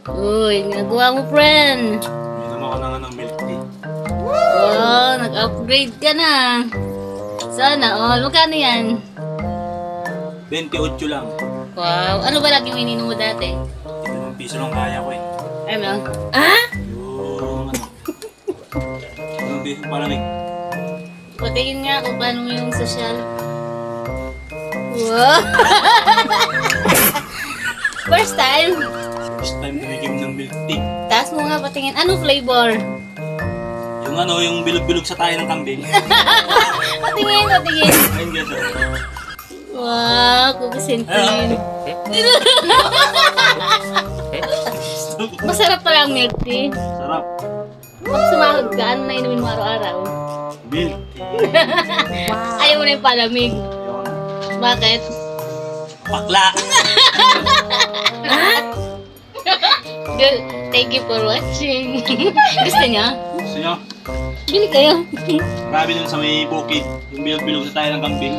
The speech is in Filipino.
Uy, ginagawa mo, friend. Ito mo ka na nga ng milk tea. Oh, nag-upgrade ka na. Sana all. Magkano yan? 28 lang. Wow. Ano ba lagi may ininom mo dati? 5 piso lang kaya ko eh. Ano? Ah? Yung ano. Yung piso palamig. Patingin nga kung paano mo yung social. Wow. First time. First time tumikim ng milk tea. Taas mo nga patingin. Anong flavor? Yung ano, yung bilog-bilog sa tayo ng kambing. Patingin, patingin. Ayun guys. Wow, kukusintin. Masarap pala ang milk tea. Sarap. Pag sumahod ka, ano na inumin mo araw-araw? Milk tea. Ayaw mo na yung palamig. Yun. Bakit? Bakla. Good. Thank you for watching. Gusto niya? Gusto nyo? Bili kayo. Marami dun sa may bukid. Yung bilog-bilog sa tayo ng kambing.